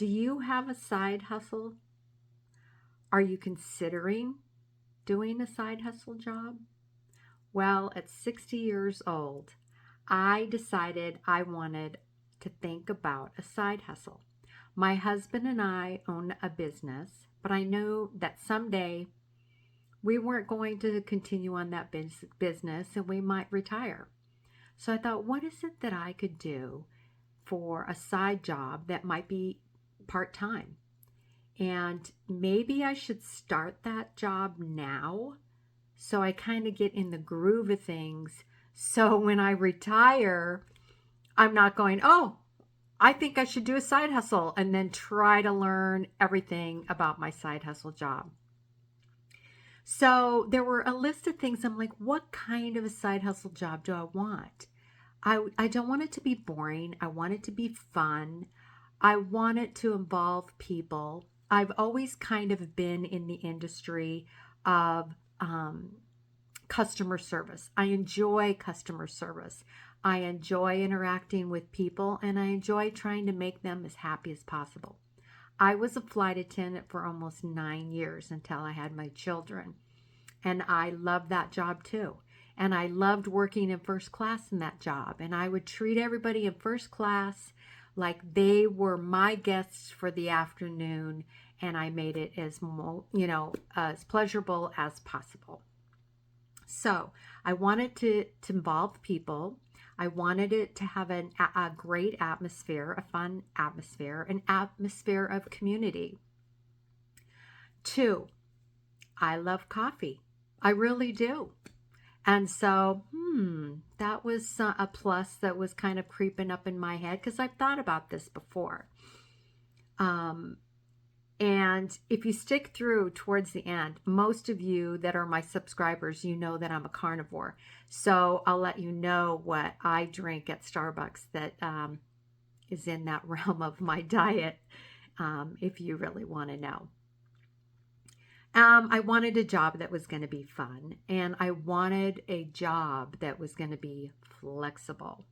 Do you have a side hustle? Are you considering doing a side hustle job? Well, at 60 years old, I decided I wanted to think about a side hustle. My husband and I own a business, but I knew that someday we weren't going to continue on that business and we might retire. So I thought, what is it that I could do for a side job that might be part time? And maybe I should start that job now so I kind of get in the groove of things. So when I retire, I'm not going, oh, I think I should do a side hustle and then try to learn everything about my side hustle job. So there were a list of things. I'm like, what kind of a side hustle job do I want? I don't want it to be boring. I want it to be fun. I want it to involve people. I've always kind of been in the industry of customer service. I enjoy customer service. I enjoy interacting with people and I enjoy trying to make them as happy as possible. I was a flight attendant for almost 9 years until I had my children. And I loved that job too. And I loved working in first class in that job. And I would treat everybody in first class like they were my guests for the afternoon. And I made it as pleasurable as possible. So I wanted to involve people. I wanted it to have a great atmosphere, a fun atmosphere, an atmosphere of community. 2, I love coffee. I really do. And so, that was a plus that was kind of creeping up in my head because I've thought about this before. And if you stick through towards the end, most of you that are my subscribers, you know that I'm a carnivore. So I'll let you know what I drink at Starbucks that is in that realm of my diet, if you really want to know. I wanted a job that was going to be fun, and I wanted a job that was going to be flexible.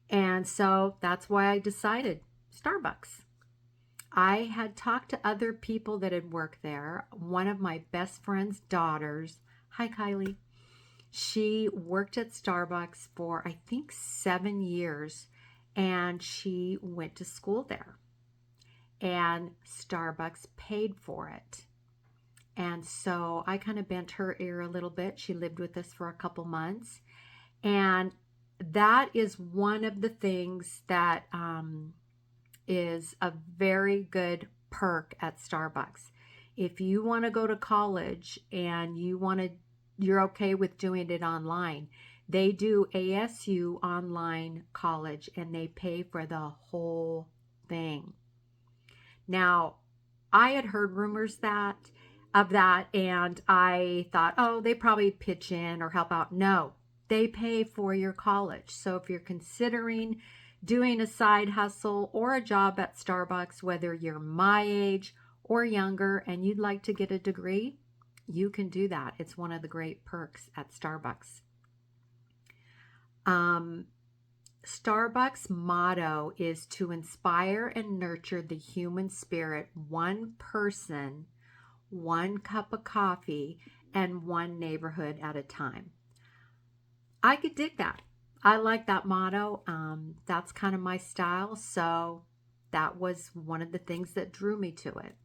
And so that's why I decided Starbucks. I had talked to other people that had worked there. One of my best friend's daughters, hi Kylie, she worked at Starbucks for I think 7 years and she went to school there. And Starbucks paid for it. And so I kind of bent her ear a little bit. She lived with us for a couple months. And that is one of the things that is a very good perk at Starbucks. If you want to go to college and you're okay with doing it online, they do ASU online college and they pay for the whole thing. Now, I had heard rumors of that and I thought, oh, they probably pitch in or help out. No, they pay for your college. So if you're considering doing a side hustle or a job at Starbucks, whether you're my age or younger and you'd like to get a degree, you can do that. It's one of the great perks at Starbucks. Starbucks' motto is to inspire and nurture the human spirit, one person, one cup of coffee, and one neighborhood at a time. I could dig that. I like that motto. That's kind of my style. So that was one of the things that drew me to it.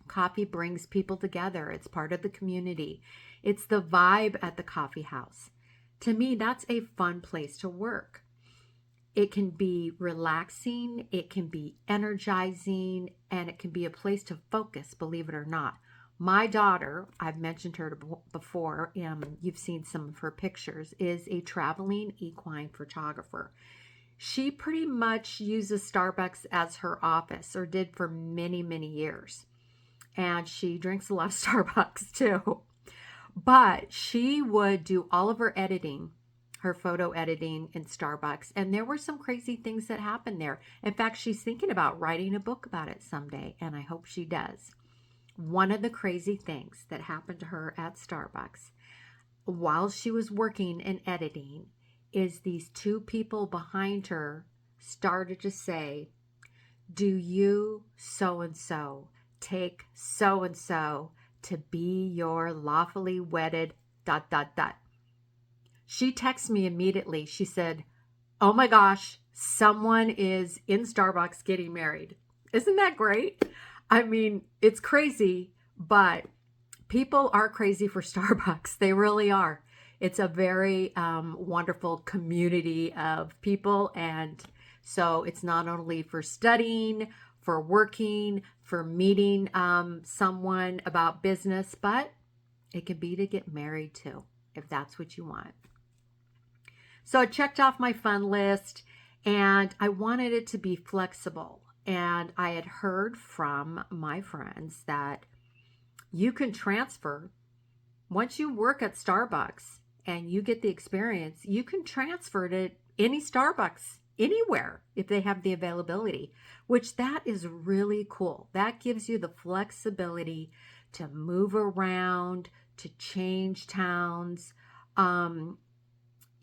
Coffee brings people together. It's part of the community. It's the vibe at the coffee house. To me, that's a fun place to work. It can be relaxing, it can be energizing, and it can be a place to focus, believe it or not. My daughter, I've mentioned her before, you've seen some of her pictures, is a traveling equine photographer. She pretty much uses Starbucks as her office, or did for many, many years. And she drinks a lot of Starbucks too. But she would do all of her editing, her photo editing in Starbucks. And there were some crazy things that happened there. In fact, she's thinking about writing a book about it someday, and I hope she does. One of the crazy things that happened to her at Starbucks while she was working and editing is these two people behind her started to say, do you so and so take so and so to be your lawfully wedded dot dot dot? She texted me immediately. She said, "Oh my gosh, someone is in Starbucks getting married." Isn't that great? I mean, it's crazy, but people are crazy for Starbucks. They really are. It's a very wonderful community of people. And so it's not only for studying, for working, for meeting someone about business, but it can be to get married too, if that's what you want. So I checked off my fun list and I wanted it to be flexible. And I had heard from my friends that you can transfer once you work at Starbucks and you get the experience, you can transfer to any Starbucks anywhere if they have the availability, which that is really cool. That gives you the flexibility to move around, to change towns.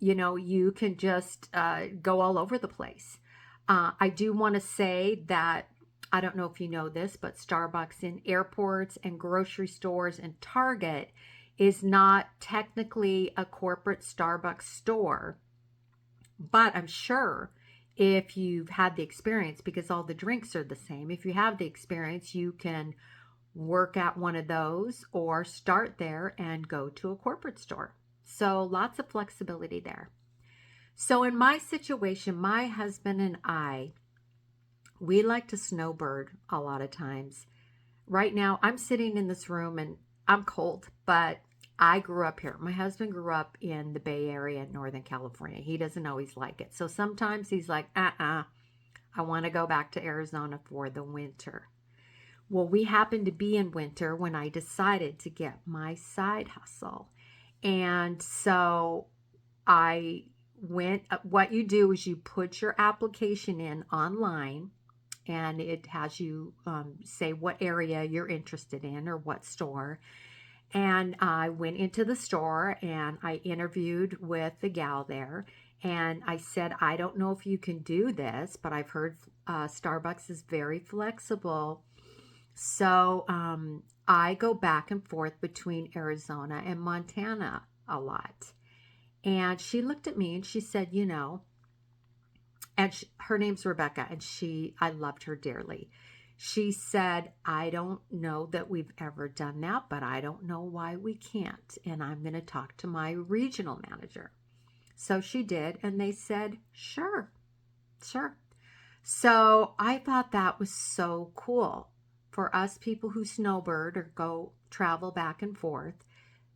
You can just go all over the place. I do want to say that I don't know if you know this, but Starbucks in airports and grocery stores and Target is not technically a corporate Starbucks store. But I'm sure if you've had the experience, because all the drinks are the same, if you have the experience, you can work at one of those or start there and go to a corporate store. So lots of flexibility there. So in my situation, my husband and I, we like to snowbird a lot of times. Right now, I'm sitting in this room and I'm cold, but I grew up here. My husband grew up in the Bay Area in Northern California. He doesn't always like it. So sometimes he's like, I want to go back to Arizona for the winter. Well, we happened to be in winter when I decided to get my side hustle. And so I went, what you do is you put your application in online and it has you say what area you're interested in or what store. And I went into the store and I interviewed with the gal there. And I said, I don't know if you can do this, but I've heard Starbucks is very flexible. So I go back and forth between Arizona and Montana a lot. And she looked at me and she said, and her name's Rebecca, and I loved her dearly. She said, I don't know that we've ever done that, but I don't know why we can't. And I'm going to talk to my regional manager. So she did, and they said, sure. So I thought that was so cool for us people who snowbird or go travel back and forth,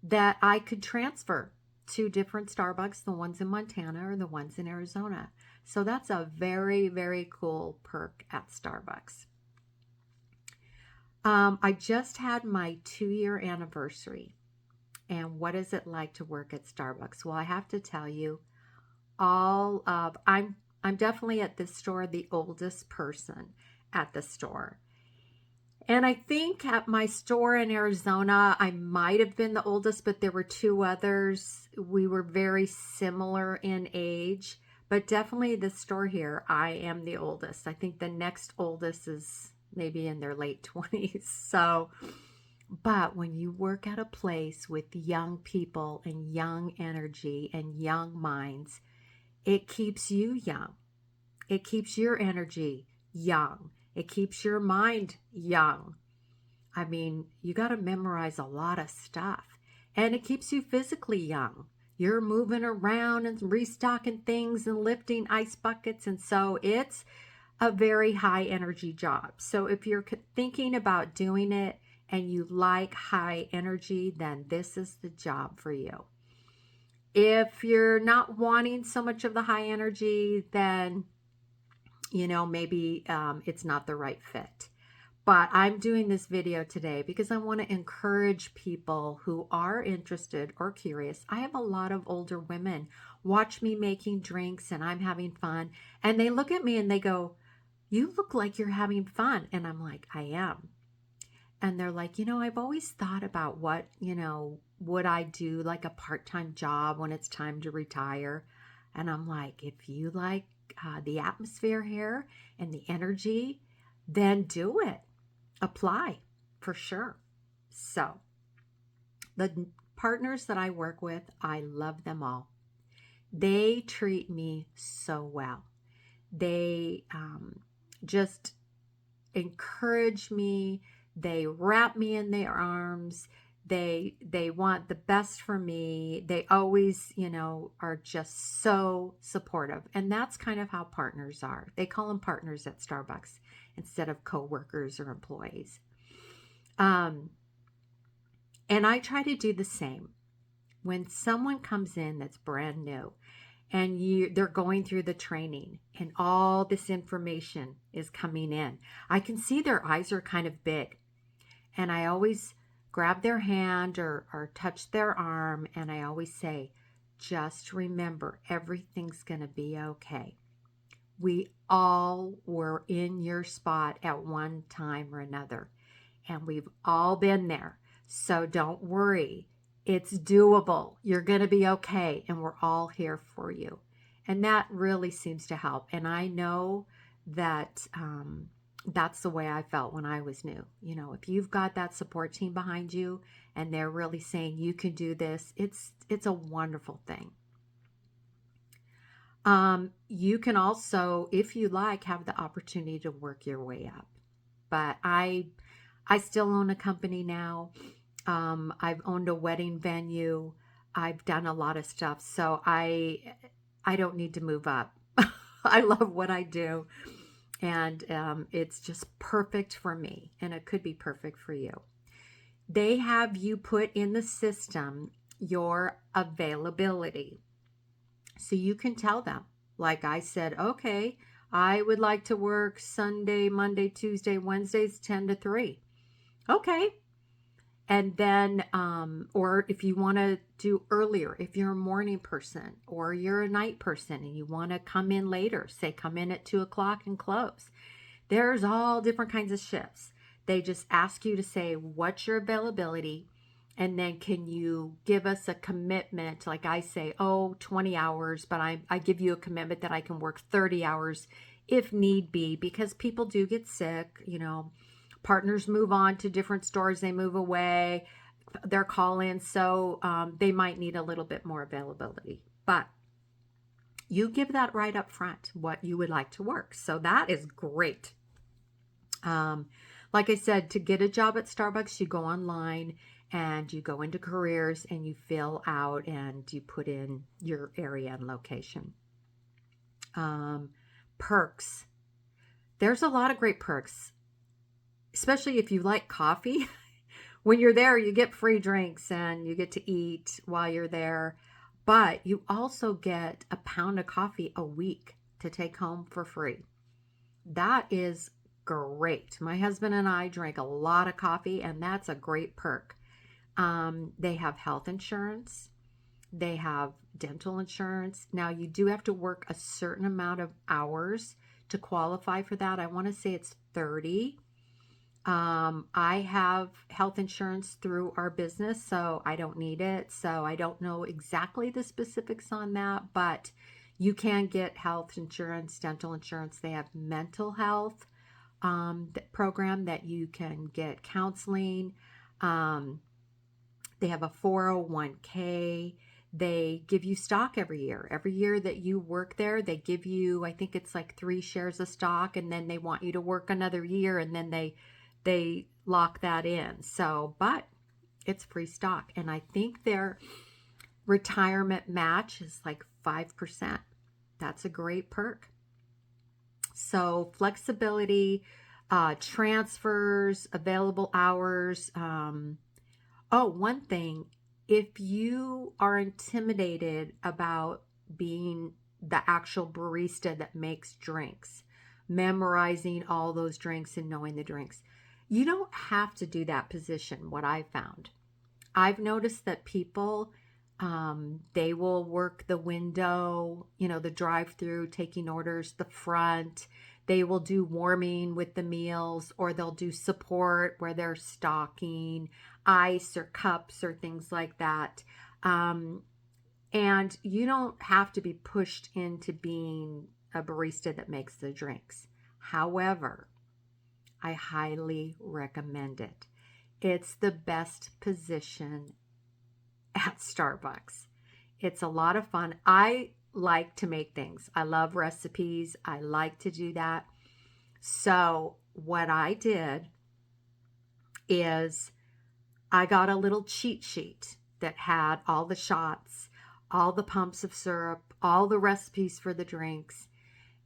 that I could transfer to different Starbucks, the ones in Montana or the ones in Arizona. So that's a very, very cool perk at Starbucks. I just had my 2-year anniversary. And what is it like to work at Starbucks? Well, I have to tell you, I'm definitely at this store the oldest person at the store. And I think at my store in Arizona, I might have been the oldest, but there were 2 others. We were very similar in age, but definitely the store here, I am the oldest. I think the next oldest is maybe in their late 20s. So, but when you work at a place with young people and young energy and young minds, it keeps you young. It keeps your energy young. It keeps your mind young. I mean, you got to memorize a lot of stuff. And it keeps you physically young. You're moving around and restocking things and lifting ice buckets. And so it's a very high energy job. So if you're thinking about doing it and you like high energy, then this is the job for you. If you're not wanting so much of the high energy, then maybe it's not the right fit. But I'm doing this video today because I want to encourage people who are interested or curious. I have a lot of older women watch me making drinks and I'm having fun. And they look at me and they go, you look like you're having fun. And I'm like, I am. And they're like, I've always thought about what, would I do like a part-time job when it's time to retire? And I'm like, if you like the atmosphere here and the energy, then do it. Apply for sure. So, the partners that I work with, I love them all. They treat me so well. They just encourage me. They wrap me in their arms. They want the best for me. They always, are just so supportive. And that's kind of how partners are. They call them partners at Starbucks instead of coworkers or employees. And I try to do the same. When someone comes in that's brand new and they're going through the training and all this information is coming in, I can see their eyes are kind of big. And I always grab their hand or touch their arm, and I always say, just remember, everything's going to be okay. We all were in your spot at one time or another, and we've all been there. So don't worry. It's doable. You're going to be okay, and we're all here for you. And that really seems to help. And I know that that's the way I felt when I was new. If you've got that support team behind you and they're really saying you can do this, it's a wonderful thing. You can also, if you like, have the opportunity to work your way up. But I still own a company now. I've owned a wedding venue. I've done a lot of stuff. So I don't need to move up. I love what I do. And it's just perfect for me. And it could be perfect for you. They have you put in the system your availability. So you can tell them, like I said, okay, I would like to work Sunday, Monday, Tuesday, Wednesdays, 10 to 3. Okay. And then, or if you want to do earlier, if you're a morning person or you're a night person and you want to come in later, say come in at 2:00 and close. There's all different kinds of shifts. They just ask you to say, what's your availability? And then can you give us a commitment? Like I say, 20 hours, but I give you a commitment that I can work 30 hours if need be, because people do get sick, partners move on to different stores, they move away, they're call-in, so they might need a little bit more availability. But you give that right up front, what you would like to work. So that is great. Like I said, to get a job at Starbucks, you go online and you go into careers and you fill out and you put in your area and location. Perks. There's a lot of great perks, especially if you like coffee. When you're there, you get free drinks and you get to eat while you're there. But you also get a pound of coffee a week to take home for free. That is great. My husband and I drink a lot of coffee, and that's a great perk. They have health insurance. They have dental insurance. Now, you do have to work a certain amount of hours to qualify for that. I want to say it's 30. I have health insurance through our business, so I don't need it. So I don't know exactly the specifics on that, but you can get health insurance, dental insurance. They have mental health program that you can get counseling. They have a 401k. They give you stock every year. Every year that you work there, they give you, I think it's like 3 shares of stock, and then they want you to work another year, and then they lock that in. So, but it's free stock. And I think their retirement match is like 5%. That's a great perk. So flexibility, transfers, available hours. One thing, if you are intimidated about being the actual barista that makes drinks, memorizing all those drinks and knowing the drinks, you don't have to do that position, what I found. I've noticed that people, they will work the window, the drive-through, taking orders, the front. They will do warming with the meals, or they'll do support where they're stocking ice or cups or things like that. And you don't have to be pushed into being a barista that makes the drinks. However, I highly recommend it. It's the best position at Starbucks. It's a lot of fun. I like to make things. I love recipes. I like to do that. So what I did is I got a little cheat sheet that had all the shots, all the pumps of syrup, all the recipes for the drinks.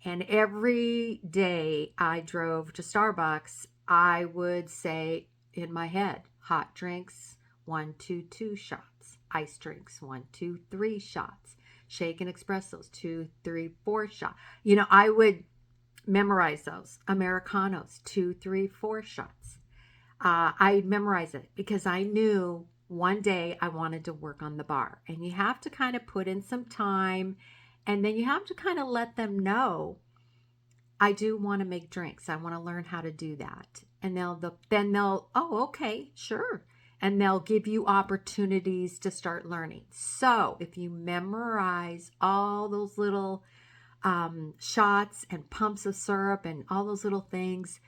And every day I drove to Starbucks, I would say in my head, hot drinks, 1, 2, 2 shots. Ice drinks, 1, 2, 3 shots. Shaken espressos, 2, 3, 4 shots. I would memorize those. Americanos, 2, 3, 4 shots. I memorized it because I knew one day I wanted to work on the bar. And you have to kind of put in some time, and then you have to kind of let them know, I do want to make drinks. I want to learn how to do that. And they'll, oh, okay, sure. And they'll give you opportunities to start learning. So if you memorize all those little shots and pumps of syrup and all those little things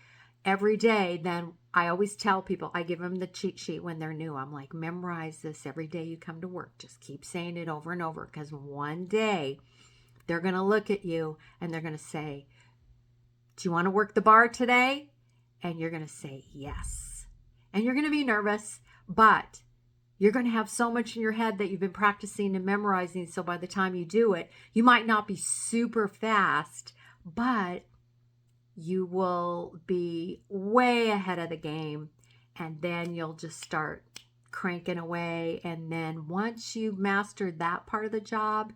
every day, then I always tell people, I give them the cheat sheet when they're new. I'm like, memorize this every day you come to work. Just keep saying it over and over, because one day they're going to look at you and they're going to say, do you want to work the bar today? And you're going to say yes. And you're going to be nervous, but you're going to have so much in your head that you've been practicing and memorizing. So by the time you do it, you might not be super fast, but you will be way ahead of the game. And then you'll just start cranking away. And then once you've mastered that part of the job,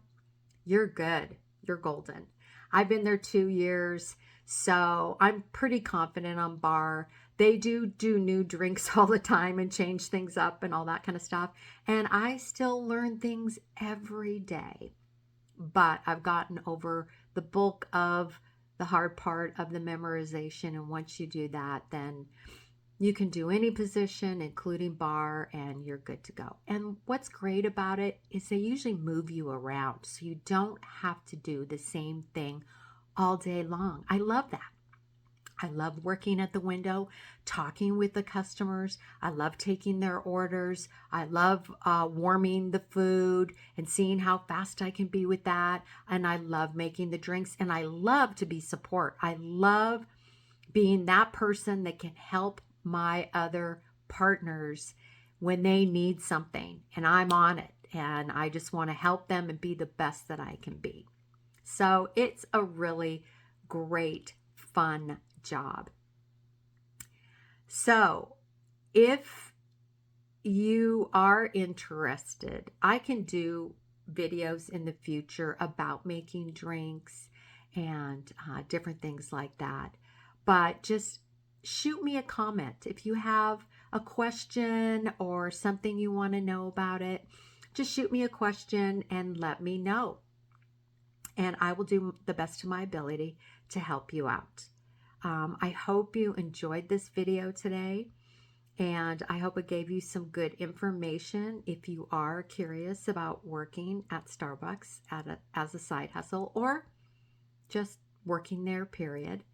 you're good. You're golden. I've been there 2 years, so I'm pretty confident on bar. They do new drinks all the time and change things up and all that kind of stuff. And I still learn things every day. But I've gotten over the bulk of the hard part of the memorization. And once you do that, then you can do any position, including bar, and you're good to go. And what's great about it is they usually move you around, so you don't have to do the same thing all day long. I love that. I love working at the window, talking with the customers. I love taking their orders. I love warming the food and seeing how fast I can be with that. And I love making the drinks, and I love to be support. I love being that person that can help my other partners when they need something, and I'm on it, and I just want to help them and be the best that I can be. So it's a really great, fun job. So if you are interested, I can do videos in the future about making drinks and different things like that. But just shoot me a comment. If you have a question or something you want to know about it, just shoot me a question and let me know. And I will do the best of my ability to help you out. I hope you enjoyed this video today, and I hope it gave you some good information if you are curious about working at Starbucks as a side hustle, or just working there, period.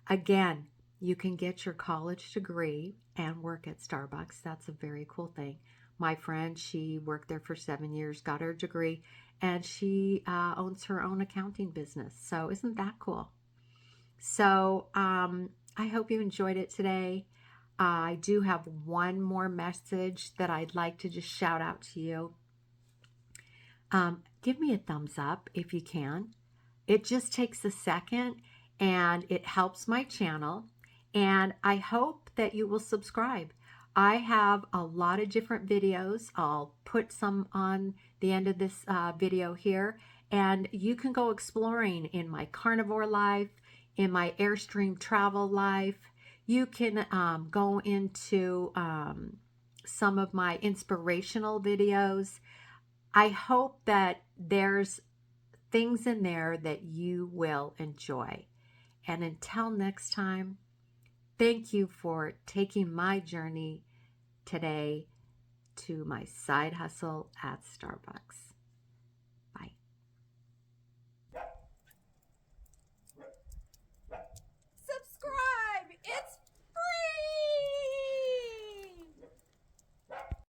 Again, you can get your college degree and work at Starbucks. That's a very cool thing. My friend, she worked there for 7 years, got her degree, and she owns her own accounting business. So isn't that cool? So I hope you enjoyed it today. I do have one more message that I'd like to just shout out to you. Give me a thumbs up if you can. It just takes a second, and it helps my channel. And I hope that you will subscribe. I have a lot of different videos. I'll put some on the end of this video here. And you can go exploring in my carnivore life, in my Airstream travel life. You can go into some of my inspirational videos. I hope that there's things in there that you will enjoy. And until next time, thank you for taking my journey today to my side hustle at Starbucks.